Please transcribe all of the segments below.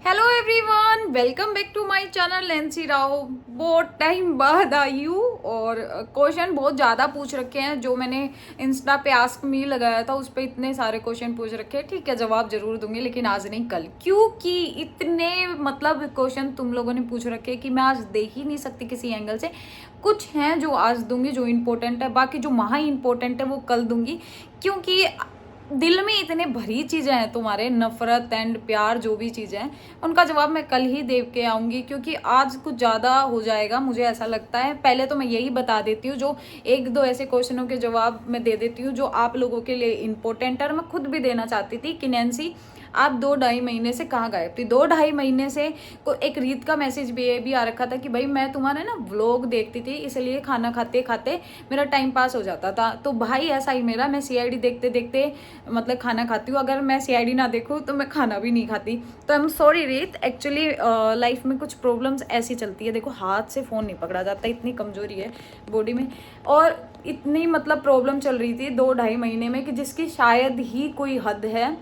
Hello everyone, welcome back to my channel Nancy Rao. बहुत time बाद आई हूँ और क्वेश्चन बहुत ज़्यादा पूछ रखे हैं। जो मैंने इंस्टा पे आस्क मी लगाया था उस पर इतने सारे क्वेश्चन पूछ रखे हैं। ठीक है, जवाब जरूर दूंगी लेकिन आज नहीं कल, क्योंकि इतने मतलब क्वेश्चन तुम लोगों ने पूछ रखे हैं कि मैं आज देख ही नहीं सकती किसी एंगल से। कुछ हैं जो आज दूंगी जो इम्पोर्टेंट है, बाकी जो महा इम्पोर्टेंट है वो कल दूंगी, क्योंकि दिल में इतने भरी चीजें हैं तुम्हारे, नफरत एंड प्यार जो भी चीजें हैं उनका जवाब मैं कल ही दे के आऊंगी, क्योंकि आज कुछ ज्यादा हो जाएगा मुझे ऐसा लगता है। पहले तो मैं यही बता देती हूँ, जो एक दो ऐसे क्वेश्चनों के जवाब मैं दे देती हूँ जो आप लोगों के लिए इम्पोर्टेंट है और मैं खुद भी देना चाहती थी कि नैन्सी आप 2-2.5 महीने से कहाँ गायब थी। 2-2.5 महीने से को एक रीत का मैसेज भी आ रखा था कि भाई मैं तुम्हारे ना व्लॉग देखती थी, इसलिए खाना खाते खाते मेरा टाइम पास हो जाता था। तो भाई ऐसा ही मेरा, मैं सीआईडी देखते देखते मतलब खाना खाती हूँ। अगर मैं सीआईडी ना देखूँ तो मैं खाना भी नहीं खाती। तो आई एम सॉरी रीत, एक्चुअली लाइफ में कुछ प्रॉब्लम्स ऐसी चलती है। देखो हाथ से फ़ोन नहीं पकड़ा जाता, इतनी कमजोरी है बॉडी में, और इतनी मतलब प्रॉब्लम चल रही थी 2-2.5 महीने में कि जिसकी शायद ही कोई हद है।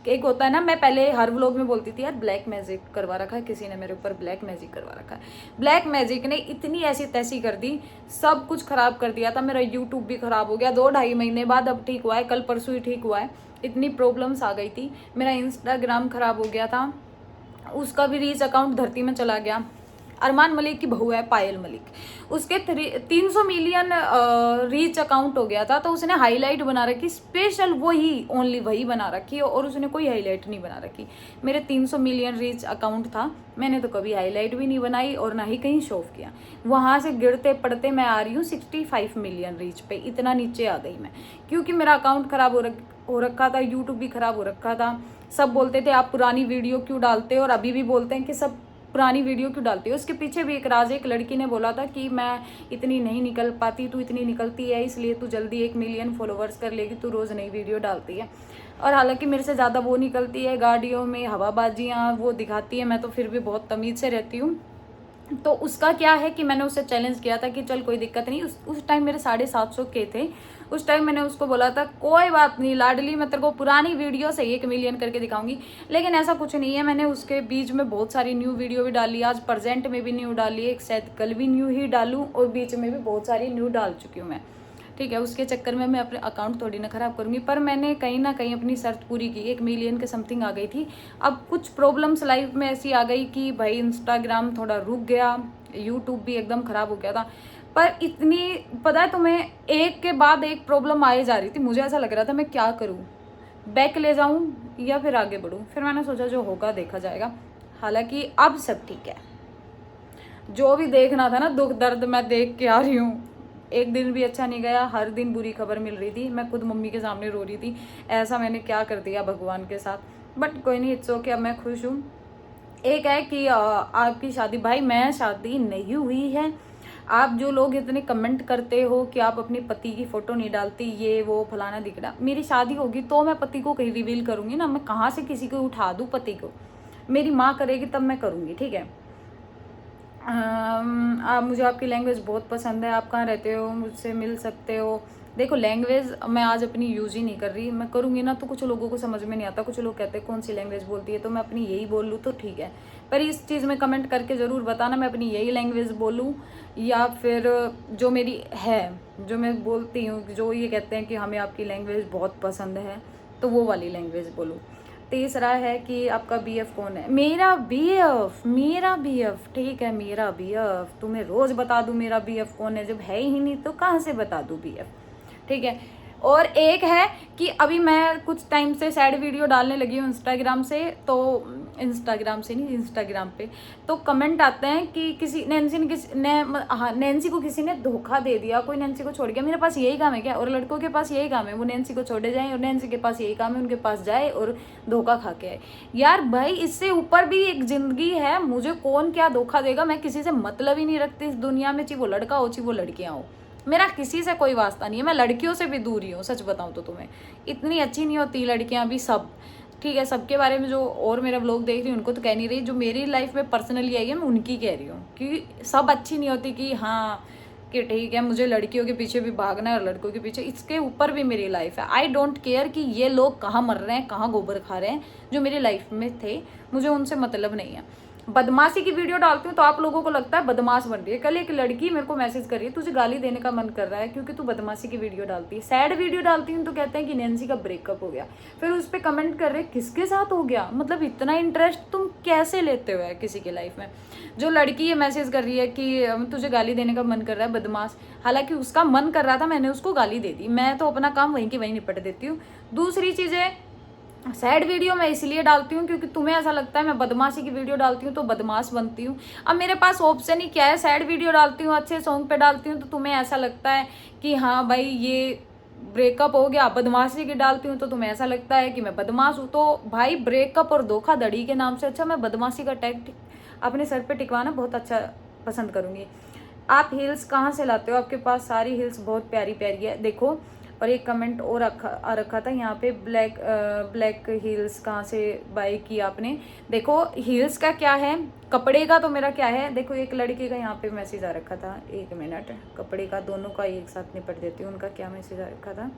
एक होता है ना, मैं पहले हर व्लॉग में बोलती थी यार ब्लैक मैजिक करवा रखा है किसी ने मेरे ऊपर, ब्लैक मैजिक करवा रखा है। ब्लैक मैजिक ने इतनी ऐसी तैसी कर दी, सब कुछ खराब कर दिया था। मेरा यूट्यूब भी खराब हो गया 2-2.5 महीने बाद, अब ठीक हुआ है, कल परसों ही ठीक हुआ है। इतनी प्रॉब्लम्स आ गई थी, मेरा इंस्टाग्राम खराब हो गया था, उसका भी रीच अकाउंट धरती में चला गया। अरमान मलिक की बहू है पायल मलिक, उसके 300 मिलियन रीच अकाउंट हो गया था। तो उसने हाईलाइट बना रखी, स्पेशल वही ओनली वही बना रखी, और उसने कोई हाईलाइट नहीं बना रखी। मेरे 300 मिलियन रीच अकाउंट था, मैंने तो कभी हाईलाइट भी नहीं बनाई और ना ही कहीं शो ऑफ किया। वहाँ से गिरते पड़ते मैं आ रही हूँ 65 मिलियन रीच पे, इतना नीचे आ गई मैं, क्योंकि मेरा अकाउंट खराब हो रखा था, यूट्यूब भी खराब हो रखा था। सब बोलते थे आप पुरानी वीडियो क्यों डालते हो, और अभी भी बोलते हैं कि सब पुरानी वीडियो क्यों डालती हो। उसके पीछे भी एक राज, एक लड़की ने बोला था कि मैं इतनी नहीं निकल पाती, तू इतनी निकलती है इसलिए तू जल्दी 1 मिलियन फॉलोवर्स कर लेगी, तू रोज़ नई वीडियो डालती है। और हालांकि मेरे से ज़्यादा वो निकलती है, गाड़ियों में हवाबाजियाँ वो दिखाती है, मैं तो फिर भी बहुत तमीज़ से रहती हूँ। तो उसका क्या है कि मैंने उससे चैलेंज किया था कि चल कोई दिक्कत नहीं, उस टाइम मेरे 750 के थे। उस टाइम मैंने उसको बोला था कोई बात नहीं लाडली, मैं तेरे को पुरानी वीडियो से 1 मिलियन करके दिखाऊंगी। लेकिन ऐसा कुछ नहीं है, मैंने उसके बीच में बहुत सारी न्यू वीडियो भी डाली, आज प्रेजेंट में भी न्यू डाली, एक शायद कल भी न्यू ही डालूँ, और बीच में भी बहुत सारी न्यू डाल चुकी हूँ मैं। ठीक है, उसके चक्कर में मैं अपने अकाउंट थोड़ी ना खराब करूंगी, पर मैंने कहीं ना कहीं अपनी शर्त पूरी की, 1 मिलियन के समथिंग आ गई थी। अब कुछ प्रॉब्लम्स लाइफ में ऐसी आ गई कि भाई इंस्टाग्राम थोड़ा रुक गया, यूट्यूब भी एकदम खराब हो गया था। पर इतनी पता है तुम्हें, एक के बाद एक प्रॉब्लम आए जा रही थी, मुझे ऐसा लग रहा था मैं क्या करूं, बैक ले जाऊं या फिर आगे बढ़ूं। फिर मैंने सोचा जो होगा देखा जाएगा। हालांकि अब सब ठीक है, जो भी देखना था ना दुख दर्द मैं देख के आ रही हूँ। एक दिन भी अच्छा नहीं गया, हर दिन बुरी खबर मिल रही थी, मैं खुद मम्मी के सामने रो रही थी, ऐसा मैंने क्या कर दिया भगवान के साथ। बट कोई नहीं, इट्स ओके, अब मैं खुश हूँ। एक है कि आपकी शादी, भाई मैं शादी नहीं हुई है। आप जो लोग इतने कमेंट करते हो कि आप अपने पति की फोटो नहीं डालती, ये वो फलाना दिखना, मेरी शादी होगी तो मैं पति को कहीं रिवील करूंगी ना, मैं कहाँ से किसी को उठा दूँ पति को, मेरी माँ करेगी तब मैं करूंगी। ठीक है, आप, मुझे आपकी लैंग्वेज बहुत पसंद है, आप कहाँ रहते हो, मुझसे मिल सकते हो। देखो लैंग्वेज मैं आज अपनी यूज ही नहीं कर रही, मैं करूँगी ना तो कुछ लोगों को समझ में नहीं आता, कुछ लोग कहते हैं कौन सी लैंग्वेज बोलती है, तो मैं अपनी यही बोल लूँ तो ठीक है। पर इस चीज़ में कमेंट करके ज़रूर बताना मैं अपनी यही लैंग्वेज बोलूँ या फिर जो मेरी है, जो मैं बोलती हूँ, जो ये कहते हैं कि हमें आपकी लैंग्वेज बहुत पसंद है, तो वो वाली लैंग्वेज बोलूँ। तीसरा है कि आपका बीएफ कौन है। मेरा बीएफ, मेरा बीएफ, ठीक है मेरा बीएफ, तुम्हें रोज बता दूं मेरा बीएफ कौन है, जब है ही नहीं तो कहाँ से बता दूं बीएफ। ठीक है, और एक है कि अभी मैं कुछ टाइम से सैड वीडियो डालने लगी हूँ इंस्टाग्राम से, तो इंस्टाग्राम से नहीं, इंस्टाग्राम पे तो कमेंट आते हैं कि किसी नैन्सी ने हाँ नैन्सी को किसी ने धोखा दे दिया, कोई नैन्सी को छोड़ गया। मेरे पास यही काम है क्या, और लड़कों के पास यही काम है, वो नैन्सी को छोड़े जाएं, और नैन्सी के पास यही काम है उनके पास जाए और धोखा खा के आए। यार भाई इससे ऊपर भी एक जिंदगी है, मुझे कौन क्या धोखा देगा, मैं किसी से मतलब ही नहीं रखती इस दुनिया में, चाहे वो लड़का हो चाहे वो लड़कियां हो, मेरा किसी से कोई वास्ता नहीं है। मैं लड़कियों से भी दूर ही हूँ, सच बताऊँ तो तुम्हें, इतनी अच्छी नहीं होती लड़कियां भी सब। ठीक है, सबके बारे में जो और मेरा व्लॉग देख रही हूँ उनको तो कह नहीं रही, जो मेरी लाइफ में पर्सनली आई है मैं उनकी कह रही हूँ, क्योंकि सब अच्छी नहीं होती कि हाँ कि ठीक है मुझे लड़कियों के पीछे भी भागना है और लड़कों के पीछे, इसके ऊपर भी मेरी लाइफ है। आई डोंट केयर कि ये लोग कहाँ मर रहे हैं, कहाँ गोबर खा रहे हैं, जो मेरी लाइफ में थे मुझे उनसे मतलब नहीं है। बदमाशी की वीडियो डालती हूँ तो आप लोगों को लगता है बदमाश बन रही है। कल एक लड़की मेरे को मैसेज कर रही है, तुझे गाली देने का मन कर रहा है क्योंकि तू बदमाशी की वीडियो डालती है। सैड वीडियो डालती हूँ तो कहते हैं कि नैन्सी का ब्रेकअप हो गया, फिर उस पर कमेंट कर रहे किसके साथ हो गया। मतलब इतना इंटरेस्ट तुम कैसे लेते हो किसी की लाइफ में। जो लड़की ये मैसेज कर रही है कि तुझे गाली देने का मन कर रहा है बदमाश, हालांकि उसका मन कर रहा था, मैंने उसको गाली दे दी। मैं तो अपना काम वहीं की वहीं निपट देती हूँ। दूसरी चीज़ है, सैड वीडियो मैं इसलिए डालती हूँ क्योंकि तुम्हें ऐसा लगता है मैं बदमाशी की वीडियो डालती हूँ तो बदमाश बनती हूँ। अब मेरे पास ऑप्शन ही क्या है, सैड वीडियो डालती हूँ, अच्छे सॉन्ग पे डालती हूँ तो तुम्हें ऐसा लगता है कि हाँ भाई ये ब्रेकअप हो गया। बदमाशी की डालती हूँ तो तुम्हें ऐसा लगता है कि मैं बदमाश हूँ। तो भाई ब्रेकअप और धोखाधड़ी के नाम से अच्छा मैं बदमाशी का टैग अपने सर पे टिकवाना बहुत अच्छा पसंद करूँगी। आप हील्स कहाँ से लाते हो, आपके पास सारी हील्स बहुत प्यारी प्यारी है। देखो, और एक कमेंट और रखा था यहाँ पे, ब्लैक हील्स कहाँ से बाय की आपने। देखो हील्स का क्या है, कपड़े का तो मेरा क्या है। देखो एक लड़के का यहाँ पे मैसेज आ रखा था, एक मिनट, कपड़े का दोनों का एक साथ निपट देती हूँ। उनका क्या मैसेज आ रखा था,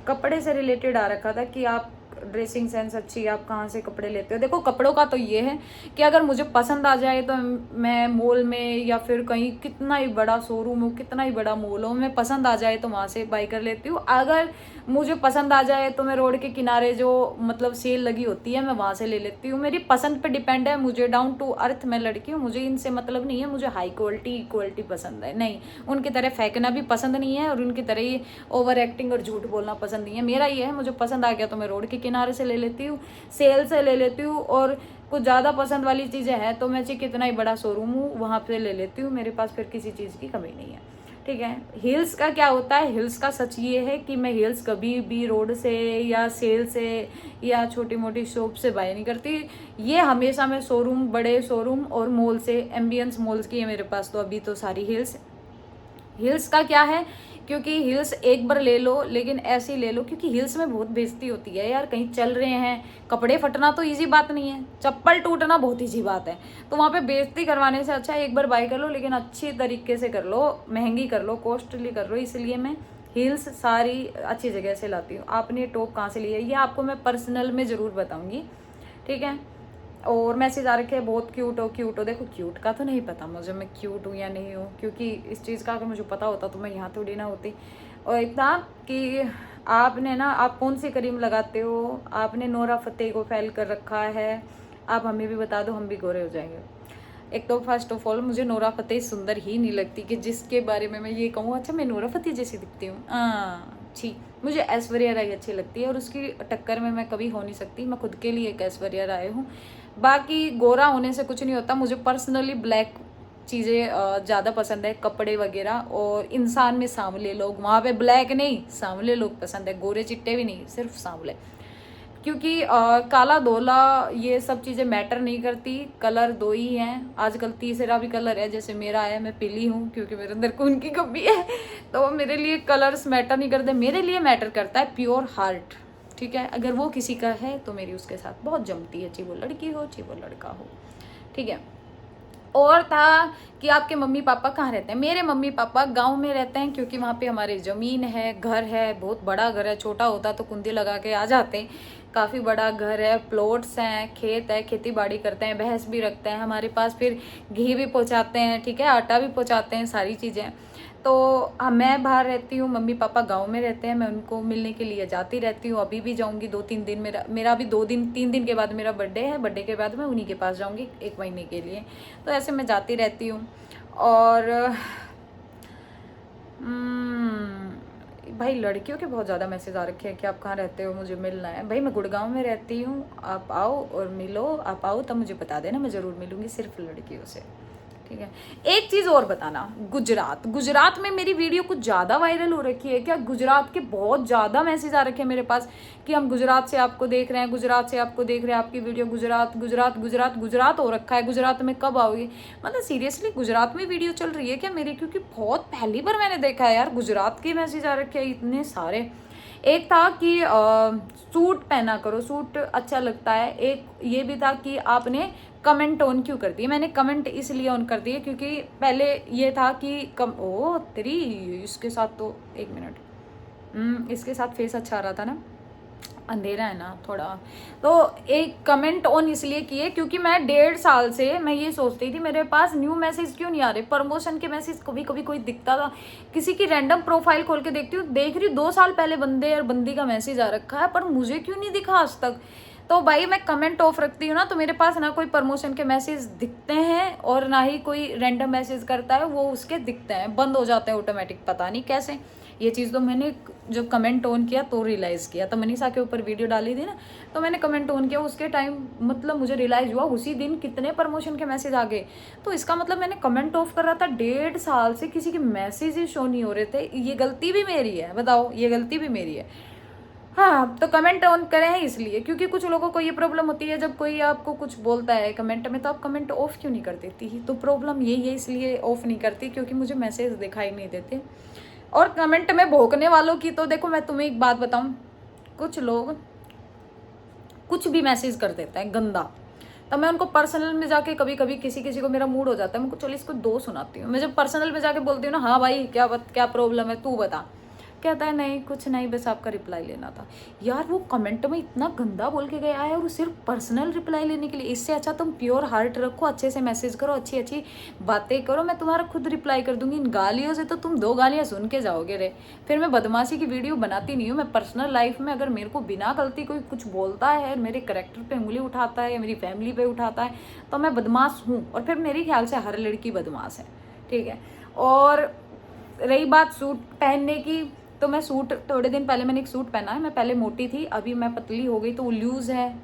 कपड़े से रिलेटेड आ रखा था कि आप ड्रेसिंग सेंस अच्छी है, आप कहाँ से कपड़े लेते हो। देखो कपड़ों का तो ये है कि अगर मुझे पसंद आ जाए तो मैं मॉल में या फिर कहीं, कितना ही बड़ा शोरूम हो, कितना ही बड़ा मॉल हो, मैं पसंद आ जाए तो वहाँ से बाई कर लेती हूँ। अगर मुझे पसंद आ जाए तो मैं रोड के किनारे जो मतलब सेल लगी होती है मैं वहाँ से ले लेती हूँ। मेरी पसंद पे डिपेंड है। मुझे डाउन टू अर्थ मैं लड़की हूँ, मुझे इनसे मतलब नहीं है। मुझे हाई क्वालिटी पसंद है, नहीं उनकी तरह फेंकना भी पसंद नहीं है और उनकी तरह ही ओवर एक्टिंग और झूठ बोलना पसंद नहीं है। मेरा ये है, मुझे पसंद आ गया तो मैं रोड के किनारे से ले लेती हूँ, सेल से ले लेती हूँ। और कुछ ज़्यादा पसंद वाली चीज़ें हैं तो मैं चाहे कितना ही बड़ा शोरूम हूँ वहाँ पे ले लेती हूँ। मेरे पास फिर किसी चीज़ की कमी नहीं है, ठीक है। हील्स का क्या होता है, हील्स का सच ये है कि मैं हील्स कभी भी रोड से या सेल से या छोटी मोटी शॉप से बाय नहीं करती। ये हमेशा मैं शोरूम, बड़े शोरूम और मॉल से, एम्बियंस मॉल्स की है मेरे पास तो अभी तो सारी हील्स। हील्स का क्या है, क्योंकि हील्स एक बार ले लो, लेकिन ऐसे ही ले लो क्योंकि हील्स में बहुत बेइज्जती होती है यार। कहीं चल रहे हैं, कपड़े फटना तो इजी बात नहीं है, चप्पल टूटना बहुत इजी बात है। तो वहाँ पे बेइज्जती करवाने से अच्छा एक बार बाय कर लो, लेकिन अच्छी तरीके से कर लो, महंगी कर लो, कॉस्टली कर लो। इसलिए मैं हील्स सारी अच्छी जगह से लाती हूँ। आपने टॉप कहाँ से लिया है ये आपको मैं पर्सनल में ज़रूर बताऊँगी, ठीक है। और मैसेज आ रखे हैं बहुत क्यूट हो। देखो क्यूट का तो नहीं पता मुझे, मैं क्यूट हूँ या नहीं हूँ, क्योंकि इस चीज़ का अगर मुझे पता होता तो मैं यहाँ थोड़ी ना होती। और इतना कि आपने ना, आप कौन सी क्रीम लगाते हो, आपने नोरा फतेही को फेल कर रखा है, आप हमें भी बता दो, हम भी गोरे हो जाएंगे। एक तो फर्स्ट ऑफ ऑल मुझे नोरा फतेही सुंदर ही नहीं लगती कि जिसके बारे में मैं ये कहूँ अच्छा मैं नोरा फतेही जैसी दिखती हूँ। ठीक, मुझे ऐश्वर्या राय अच्छी लगती है और उसकी टक्कर में मैं कभी हो नहीं सकती। मैं खुद के लिए एक ऐश्वर्या राय हूँ। बाकी गोरा होने से कुछ नहीं होता। मुझे पर्सनली ब्लैक चीज़ें ज़्यादा पसंद है, कपड़े वगैरह। और इंसान में सांवले लोग, वहाँ पे ब्लैक नहीं सांवले लोग पसंद है, गोरे चिट्टे भी नहीं, सिर्फ सांवले। क्योंकि काला धोला ये सब चीज़ें मैटर नहीं करती, कलर दो ही हैं आजकल। तीसरा भी कलर है, जैसे मेरा है, मैं पीली हूँ क्योंकि मेरे अंदर खून की कमी है, तो मेरे लिए कलर्स मैटर नहीं करते। मेरे लिए मैटर करता है प्योर हार्ट, ठीक है। अगर वो किसी का है तो मेरी उसके साथ बहुत जमती है, चाहे वो लड़की हो चाहे वो लड़का हो, ठीक है। और था कि आपके मम्मी पापा कहाँ रहते हैं। मेरे मम्मी पापा गांव में रहते हैं क्योंकि वहाँ पे हमारी ज़मीन है, घर है, बहुत बड़ा घर है। छोटा होता तो कुंदी लगा के आ जाते। काफ़ी बड़ा घर है, प्लॉट्स हैं, खेत है, खेती बाड़ी करते हैं, भैंस भी रखते हैं हमारे पास, फिर घी भी पहुँचाते हैं, ठीक है, आटा भी पहुँचाते हैं, सारी चीज़ें। तो मैं बाहर रहती हूँ, मम्मी पापा गांव में रहते हैं। मैं उनको मिलने के लिए जाती रहती हूँ, अभी भी जाऊँगी 2-3 दिन। मेरा अभी 2-3 दिन के बाद मेरा बर्थडे है, बर्थडे के बाद मैं उन्हीं के पास जाऊँगी 1 महीने के लिए। तो ऐसे मैं जाती रहती हूँ। और भाई लड़कियों के बहुत ज़्यादा मैसेज आ रखे हैं कि आप कहाँ रहते हो, मुझे मिलना है। भाई मैं गुड़गांव में रहती हूँ, आप आओ और मिलो। आप आओ तब मुझे बता देना, मैं ज़रूर मिलूँगी सिर्फ लड़कियों से, ठीक है। एक चीज़ और बताना, गुजरात में मेरी वीडियो कुछ ज़्यादा वायरल हो रखी है क्या। गुजरात के बहुत ज़्यादा मैसेज आ रखे हैं मेरे पास कि हम गुजरात से आपको देख रहे हैं, गुजरात से आपको देख रहे हैं, आपकी वीडियो गुजरात हो रखा है। गुजरात में कब आओगी, मतलब सीरियसली गुजरात में वीडियो चल रही है क्या मेरी, क्योंकि बहुत पहली बार मैंने देखा है यार गुजरात के मैसेज आ रखे हैं इतने सारे। एक था कि सूट पहना करो, सूट अच्छा लगता है। एक ये भी था कि आपने कमेंट ऑन क्यों कर दिए। मैंने कमेंट इसलिए ऑन कर दिए क्योंकि पहले ये था कि ओ तेरी इसके साथ तो 1 मिनट, इसके साथ फेस अच्छा आ रहा था ना, अंधेरा है ना थोड़ा। तो एक कमेंट ऑन इसलिए किए क्योंकि मैं 1.5 साल से मैं ये सोचती थी मेरे पास न्यू मैसेज क्यों नहीं आ रहे, प्रमोशन के मैसेज कभी कभी कोई दिखता था, किसी की रैंडम प्रोफाइल खोल के देखती हूँ, देख रही 2 साल पहले बंदे और बंदी का मैसेज आ रखा है पर मुझे क्यों नहीं दिखा आज तक। तो भाई मैं कमेंट ऑफ रखती हूँ ना, तो मेरे पास ना कोई प्रमोशन के मैसेज दिखते हैं और ना ही कोई रैंडम मैसेज करता है, वो उसके दिखते हैं, बंद हो जाते हैं ऑटोमेटिक, पता नहीं कैसे। ये चीज़ तो मैंने जब कमेंट ऑन किया तो रियलाइज़ किया, तो मनीषा के ऊपर वीडियो डाली थी ना, तो मैंने कमेंट ऑन किया उसके टाइम, मतलब मुझे रियलाइज़ हुआ उसी दिन कितने प्रमोशन के मैसेज आ गए। तो इसका मतलब मैंने कमेंट ऑफ कर रहा था 1.5 साल से, किसी के मैसेज ही शो नहीं हो रहे थे। ये गलती भी मेरी है, बताओ, ये गलती भी मेरी है। हाँ, तो कमेंट ऑन करें हैं इसलिए क्योंकि कुछ लोगों को ये प्रॉब्लम होती है, जब कोई आपको कुछ बोलता है कमेंट में तो आप कमेंट ऑफ क्यों नहीं कर देती। तो प्रॉब्लम यही है, इसलिए ऑफ नहीं करती क्योंकि मुझे मैसेज दिखाई नहीं देते। और कमेंट में भोंकने वालों की तो देखो, मैं तुम्हें एक बात बताऊं, कुछ लोग कुछ भी मैसेज कर देते हैं गंदा, तब मैं उनको पर्सनल में जाके कभी कभी किसी किसी को मेरा मूड हो जाता है, मैं चलो इसको 2 सुनाती हूँ। मैं जब पर्सनल में जाके बोलती हूँ ना, हाँ भाई क्या प्रॉब्लम है तू बता, कहता है नहीं कुछ नहीं, बस आपका रिप्लाई लेना था। यार वो कमेंट में इतना गंदा बोल के गया है और सिर्फ पर्सनल रिप्लाई लेने के लिए। इससे अच्छा तुम प्योर हार्ट रखो, अच्छे से मैसेज करो, अच्छी अच्छी बातें करो, मैं तुम्हारा खुद रिप्लाई कर दूंगी। इन गालियों से तो तुम 2 गालियां सुन के जाओगे रे। फिर मैं बदमाशी की वीडियो बनाती नहीं हूँ। मैं पर्सनल लाइफ में अगर मेरे को बिना गलती कोई कुछ बोलता है, मेरे करेक्टर पे उंगली उठाता है या मेरी फैमिली पे उठाता है, तो मैं बदमाश हूँ, और फिर मेरे ख्याल से हर लड़की बदमाश है, ठीक है। और रही बात सूट पहनने की, तो मैं सूट, थोड़े दिन पहले मैंने एक सूट पहना है। मैं पहले मोटी थी, अभी मैं पतली हो गई, तो वो लूज है,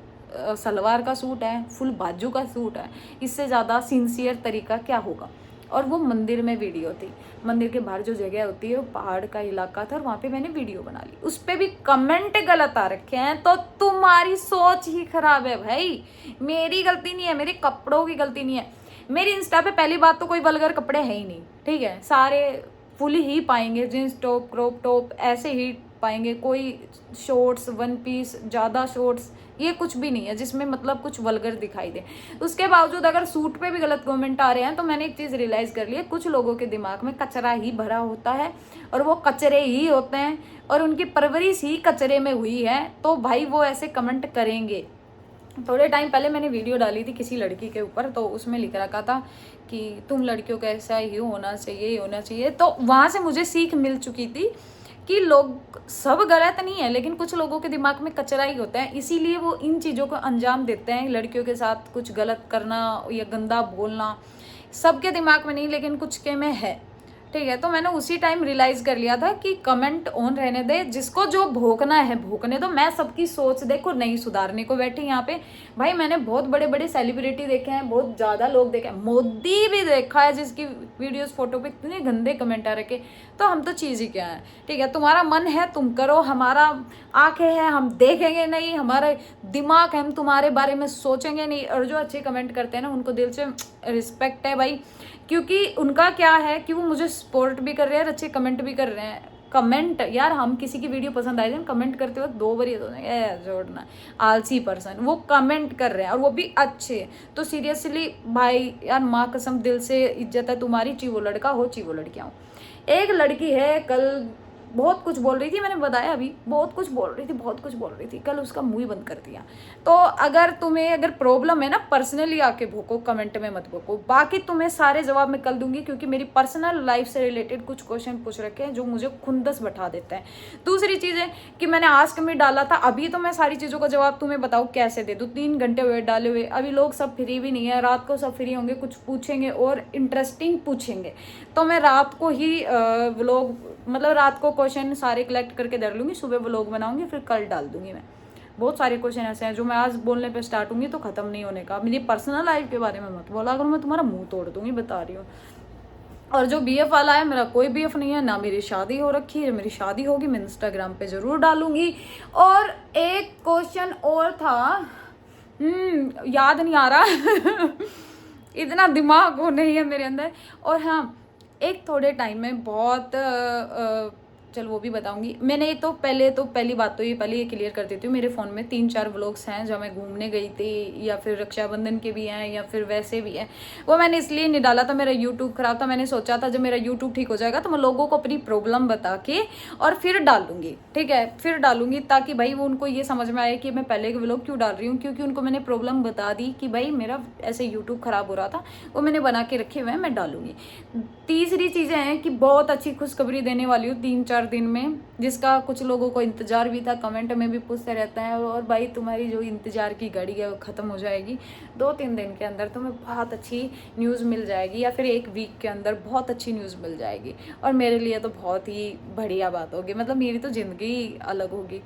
सलवार का सूट है, फुल बाजू का सूट है। इससे ज़्यादा सिंसियर तरीका क्या होगा। और वो मंदिर में वीडियो थी, मंदिर के बाहर जो जगह होती है वो पहाड़ का इलाका था, और वहाँ पे मैंने वीडियो बना ली। उस पर भी कमेंट गलत आ रखे हैं, तो तुम्हारी सोच ही खराब है भाई। मेरी गलती नहीं है, मेरे कपड़ों की गलती नहीं है। मेरी इंस्टा पे पहली बात तो कोई वल्गर कपड़े है ही नहीं, ठीक है, सारे फुल ही पाएंगे, जींस टॉप, क्रॉप टॉप ऐसे ही पाएंगे। कोई शॉर्ट्स, 1 पीस, ज़्यादा शॉर्ट्स, ये कुछ भी नहीं है जिसमें मतलब कुछ वल्गर दिखाई दे। उसके बावजूद अगर सूट पे भी गलत कमेंट आ रहे हैं, तो मैंने एक चीज़ रियलाइज़ कर ली है, कुछ लोगों के दिमाग में कचरा ही भरा होता है और वो कचरे ही होते हैं और उनकी परवरिश ही कचरे में हुई है, तो भाई वो ऐसे कमेंट करेंगे। थोड़े टाइम पहले मैंने वीडियो डाली थी किसी लड़की के ऊपर, तो उसमें लिख रखा था कि तुम लड़कियों का ऐसा ही होना चाहिए, होना चाहिए। तो वहाँ से मुझे सीख मिल चुकी थी कि लोग सब गलत नहीं है, लेकिन कुछ लोगों के दिमाग में कचरा ही होता है, इसीलिए वो इन चीज़ों को अंजाम देते हैं। लड़कियों के साथ कुछ गलत करना या गंदा बोलना सबके दिमाग में नहीं, लेकिन कुछ के में है, ठीक है। तो मैंने उसी टाइम रियलाइज कर लिया था कि कमेंट ऑन रहने दे, जिसको जो भोंकना है भोंकने दो। मैं सबकी सोच देखो नहीं सुधारने को बैठी यहाँ पे। भाई मैंने बहुत बड़े बड़े सेलिब्रिटी देखे हैं, बहुत ज़्यादा लोग देखे हैं, मोदी भी देखा है जिसकी वीडियोस फोटो पे इतने गंदे कमेंट आ रखे। तो हम तो चीज़ ही क्या है, ठीक है, तुम्हारा मन है तुम करो, हमारा आंखें हैं हम देखेंगे नहीं, हमारा दिमाग है हम तुम्हारे बारे में सोचेंगे नहीं। और जो अच्छे कमेंट करते हैं ना, उनको दिल से रिस्पेक्ट है भाई, क्योंकि उनका क्या है कि वो मुझे सपोर्ट भी कर रहे हैं और अच्छे कमेंट भी कर रहे हैं। कमेंट यार, हम किसी की वीडियो पसंद आए थे, कमेंट करते वक्त 2 बार ये तो जोड़ना, आलसी पर्सन वो कमेंट कर रहे हैं और वो भी अच्छे। तो सीरियसली भाई यार, माँ कसम दिल से इज्जत है तुम्हारी, ची वो लड़का हो ची वो लड़कियाँ हो। एक लड़की है कल बहुत कुछ बोल रही थी, मैंने बताया अभी, बहुत कुछ बोल रही थी, कल उसका मुंह ही बंद कर दिया। तो अगर तुम्हें अगर प्रॉब्लम है ना, पर्सनली आके भोको, कमेंट में मत भोको। बाकी तुम्हें सारे जवाब मैं कल दूंगी, क्योंकि मेरी पर्सनल लाइफ से रिलेटेड कुछ क्वेश्चन पूछ रखे हैं जो मुझे खुंदस बैठा देता है। दूसरी चीज़ है कि मैंने आस्क में डाला था, अभी तो मैं सारी चीज़ों का जवाब तुम्हें बताऊँ कैसे दे दूँ। 3 घंटे हुए डाले हुए, अभी लोग सब फ्री भी नहीं है, रात को सब फ्री होंगे, कुछ पूछेंगे और इंटरेस्टिंग पूछेंगे, तो मैं रात को ही व्लॉग, मतलब रात को क्वेश्चन सारे कलेक्ट करके धर लूँगी, सुबह व्लॉग बनाऊंगी, फिर कल डाल दूंगी। मैं बहुत सारे क्वेश्चन ऐसे हैं जो मैं आज बोलने पे स्टार्ट होंगी तो ख़त्म नहीं होने का। मेरी पर्सनल लाइफ के बारे में मत बोला, अगर मैं तुम्हारा मुंह तोड़ दूंगी, बता रही हूँ। और जो BF वाला है, मेरा कोई BF नहीं है, ना मेरी शादी हो रखी है। मेरी शादी होगी मैं इंस्टाग्राम पे ज़रूर डालूंगी। और एक क्वेश्चन और था, याद नहीं आ रहा इतना दिमाग वो नहीं है मेरे अंदर। और हाँ, एक थोड़े टाइम में बहुत चलो वो भी बताऊंगी। मैंने तो पहली बात तो ये पहले ये क्लियर कर देती हूँ, मेरे फ़ोन में 3-4 व्लॉग्स हैं जो मैं घूमने गई थी, या फिर रक्षाबंधन के भी हैं, या फिर वैसे भी हैं। वो मैंने इसलिए नहीं डाला था, मेरा यूट्यूब ख़राब था। मैंने सोचा था जब मेरा यूट्यूब ठीक हो जाएगा तो मैं लोगों को अपनी प्रॉब्लम बता के और फिर डालूंगी, ठीक है, फिर डालूंगी, ताकि भाई वो उनको ये समझ में आए कि मैं पहले के व्लॉग क्यों डाल रही हूँ, क्योंकि उनको मैंने प्रॉब्लम बता दी कि भाई मेरा ऐसे यूट्यूब ख़राब हो रहा था, वो मैंने बना के रखे हुए हैं, मैं डालूंगी। तीसरी चीज़ें हैं कि बहुत अच्छी खुशखबरी देने वाली हूँ 3-4 दिन में, जिसका कुछ लोगों को इंतज़ार भी था, कमेंट में भी पूछते रहते हैं। और भाई तुम्हारी जो इंतज़ार की घड़ी है वो ख़त्म हो जाएगी 2-3 दिन के अंदर, तुम्हें बहुत अच्छी न्यूज़ मिल जाएगी, या फिर 1 वीक के अंदर बहुत अच्छी न्यूज़ मिल जाएगी। और मेरे लिए तो बहुत ही बढ़िया बात होगी, मतलब मेरी तो ज़िंदगी अलग होगी।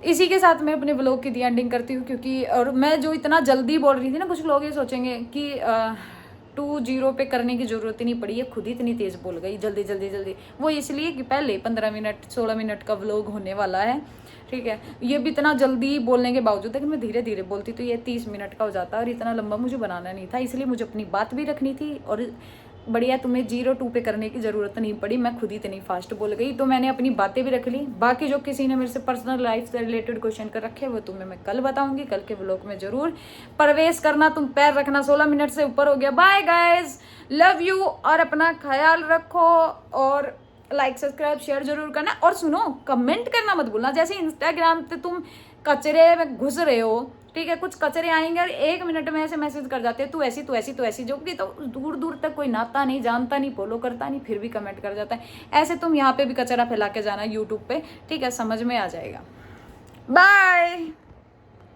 इसी के साथ मैं अपने ब्लॉग की दी एंडिंग करती हूँ, क्योंकि और मैं जो इतना जल्दी बोल रही थी ना, कुछ लोग ये सोचेंगे कि 2-0 पे करने की ज़रूरत ही नहीं पड़ी, ये खुद ही इतनी तेज़ बोल गई जल्दी जल्दी जल्दी। वो इसलिए कि पहले 15 मिनट 16 मिनट का व्लॉग होने वाला है, ठीक है। ये भी इतना जल्दी बोलने के बावजूद, अगर मैं धीरे धीरे बोलती तो ये 30 मिनट का हो जाता, और इतना लंबा मुझे बनाना नहीं था, इसलिए मुझे अपनी बात भी रखनी थी। और बढ़िया, तुम्हें 0-2 पे करने की ज़रूरत नहीं पड़ी, मैं खुद ही इतनी फास्ट बोल गई, तो मैंने अपनी बातें भी रख ली। बाकी जो किसी ने मेरे से पर्सनल लाइफ से रिलेटेड क्वेश्चन कर रखे वो तुम्हें मैं कल बताऊंगी, कल के व्लॉग में ज़रूर प्रवेश करना। तुम पैर रखना, 16 मिनट से ऊपर हो गया। बाय गाइज, लव यू, और अपना ख्याल रखो, और लाइक सब्सक्राइब शेयर जरूर करना। और सुनो, कमेंट करना मत भूलना। जैसे इंस्टाग्राम पे तुम कचरे में घुस रहे हो, ठीक है, कुछ कचरे आएंगे और 1 मिनट में ऐसे मैसेज कर जाते हैं, तू ऐसी तू ऐसी तू ऐसी, जो कि तो दूर दूर तक कोई नाता नहीं, जानता नहीं, फॉलो करता नहीं, फिर भी कमेंट कर जाता है। ऐसे तुम यहाँ पे भी कचरा फैला के जाना यूट्यूब पे, ठीक है, समझ में आ जाएगा। बाय।